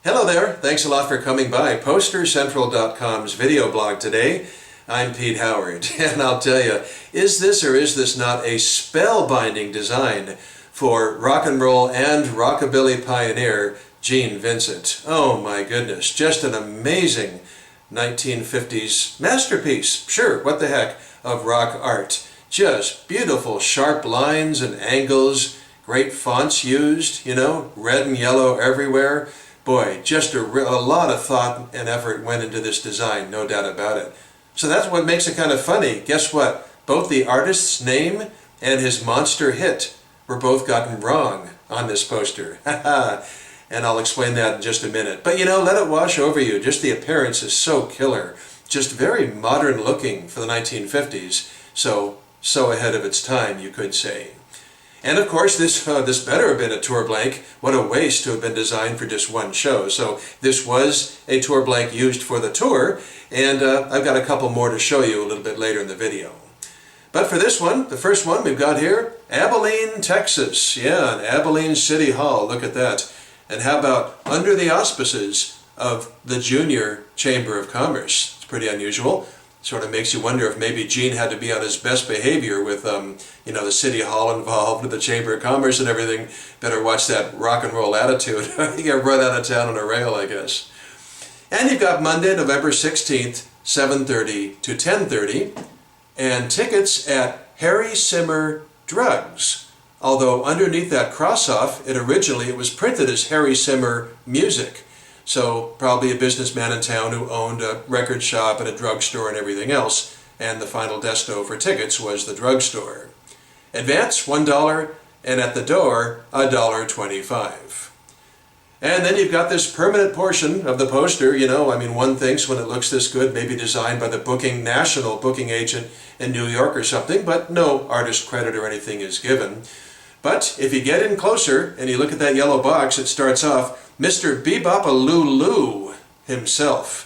Hello there, thanks a lot for coming by PosterCentral.com's video blog today. I'm Pete Howard, and I'll tell you, is this or is this not a spellbinding design for rock and roll and rockabilly pioneer Gene Vincent? Oh my goodness, just an amazing 1950s masterpiece, sure, what the heck, of rock art. Just beautiful sharp lines and angles, great fonts used, red and yellow everywhere. Boy, just a lot of thought and effort went into this design, no doubt about it. So that's what makes it kind of funny. Guess what? Both the artist's name and his monster hit were both gotten wrong on this poster. And I'll explain that in just a minute. But let it wash over you. Just the appearance is so killer. Just very modern looking for the 1950s. So ahead of its time, you could say. And of course, this better have been a tour blank. What a waste to have been designed for just one show. So this was a tour blank used for the tour, and I've got a couple more to show you a little bit later in the video. But for this one, the first one we've got here, Abilene, Texas. Yeah, an Abilene City Hall, look at that. And how about under the auspices of the Junior Chamber of Commerce? It's pretty unusual. Sort of makes you wonder if maybe Gene had to be on his best behavior with, the City Hall involved with the Chamber of Commerce and everything. Better watch that rock and roll attitude. You get run out of town on a rail, I guess. And you've got Monday, November 16th, 7:30 to 10:30, and tickets at Harry Simmer Drugs. Although underneath that cross-off, it was printed as Harry Simmer Music. So probably a businessman in town who owned a record shop and a drugstore and everything else, and the final desto for tickets was the drugstore. Advance $1, and at the door $1.25. And then you've got this permanent portion of the poster. One thinks when it looks this good, maybe designed by the national booking agent in New York or something, but no artist credit or anything is given. But if you get in closer and you look at that yellow box, it starts off Mr. Bebop-a-Lulu himself.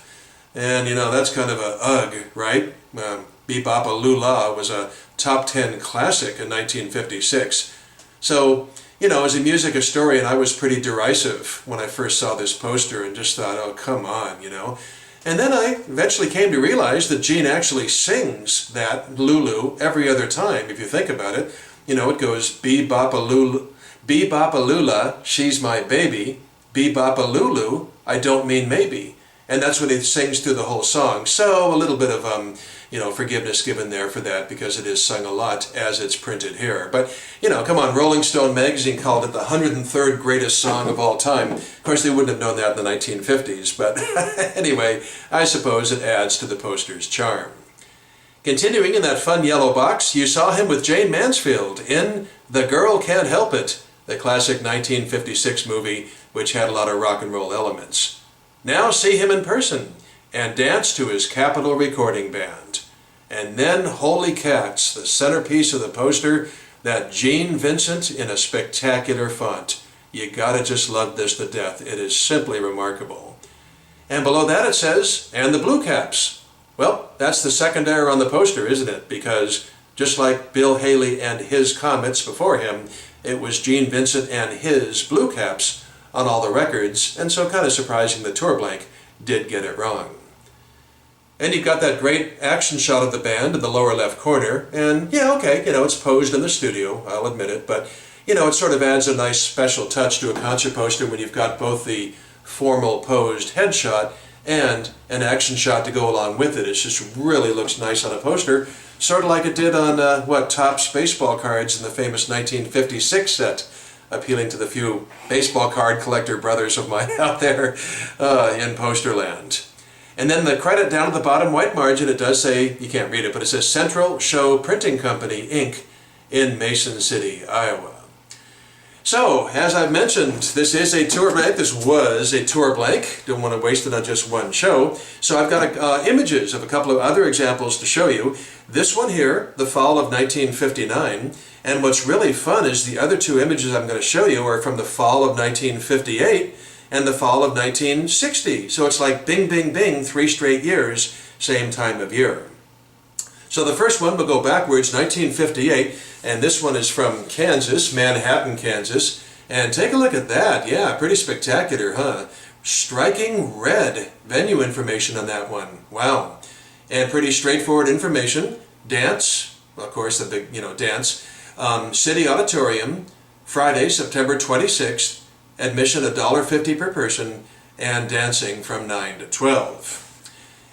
And that's kind of a ugh, right? Bebop-a-Lula was a top 10 classic in 1956. So, as a music historian, I was pretty derisive when I first saw this poster and just thought, oh, come on, And then I eventually came to realize that Gene actually sings that Lulu every other time, if you think about it. It goes, Bebop-a-Lula, she's my baby. Bebop-a-Lulu, I don't mean maybe. And that's what he sings through the whole song. So a little bit of, forgiveness given there for that because it is sung a lot as it's printed here. But, come on, Rolling Stone magazine called it the 103rd greatest song of all time. Of course, they wouldn't have known that in the 1950s. But anyway, I suppose it adds to the poster's charm. Continuing in that fun yellow box, you saw him with Jane Mansfield in The Girl Can't Help It, the classic 1956 movie which had a lot of rock and roll elements. Now see him in person and dance to his Capitol recording band. And then, holy cats, the centerpiece of the poster, that Gene Vincent in a spectacular font. You gotta just love this to death. It is simply remarkable. And below that it says, and the Blue Caps. Well, that's the second error on the poster, isn't it? Because just like Bill Haley and his Comets before him, it was Gene Vincent and his Blue Caps on all the records, and so kind of surprising the tour blank did get it wrong. And you've got that great action shot of the band in the lower left corner, and it's posed in the studio, I'll admit it, but it sort of adds a nice special touch to a concert poster when you've got both the formal posed headshot and an action shot to go along with it. It just really looks nice on a poster, sort of like it did on Topps baseball cards in the famous 1956 set, appealing to the few baseball card collector brothers of mine out there in Posterland. And then the credit down at the bottom, white margin, it does say, you can't read it, but it says Central Show Printing Company, Inc. in Mason City, Iowa. So, as I've mentioned, this is a tour blank. This was a tour blank. Don't want to waste it on just one show. So I've got images of a couple of other examples to show you. This one here, the fall of 1959. And what's really fun is the other two images I'm going to show you are from the fall of 1958 and the fall of 1960. So it's like bing, bing, bing, 3 straight years, same time of year. So the first one, we'll go backwards, 1958, and this one is from Kansas, Manhattan, Kansas, And take a look at that. Yeah, pretty spectacular, huh? Striking red venue information on that one. Wow. And pretty straightforward information. Dance, of course, the big, dance. City Auditorium, Friday, September 26th. Admission $1.50 per person, and dancing from 9 to 12.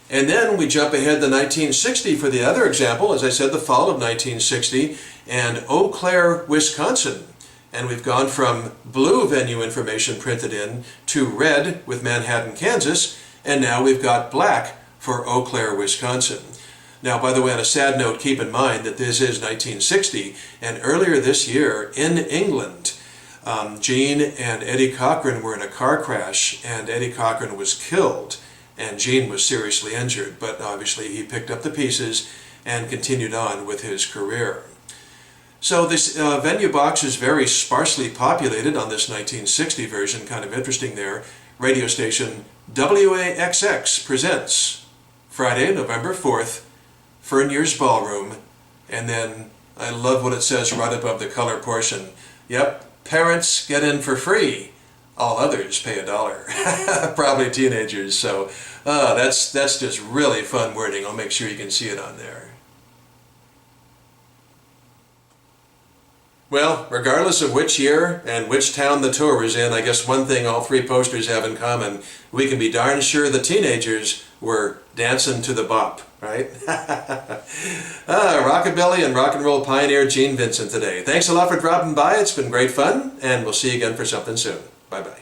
And then we jump ahead to 1960 for the other example, as I said, the fall of 1960, and Eau Claire, Wisconsin. And we've gone from blue venue information printed in to red with Manhattan, Kansas, and now we've got black for Eau Claire, Wisconsin. Now, by the way, on a sad note, keep in mind that this is 1960, and earlier this year in England, Gene and Eddie Cochran were in a car crash, and Eddie Cochran was killed, and Gene was seriously injured, but obviously he picked up the pieces and continued on with his career. So this venue box is very sparsely populated on this 1960 version, kind of interesting there. Radio station WAAXX presents Friday, November 4th, Fernier's Ballroom, and then I love what it says right above the color portion. Yep, parents get in for free. All others pay $1. Probably teenagers, so that's just really fun wording. I'll make sure you can see it on there. Well, regardless of which year and which town the tour is in, I guess one thing all three posters have in common, we can be darn sure the teenagers were dancing to the bop, right? Rockabilly and rock and roll pioneer Gene Vincent today. Thanks a lot for dropping by. It's been great fun, and we'll see you again for something soon. Bye-bye.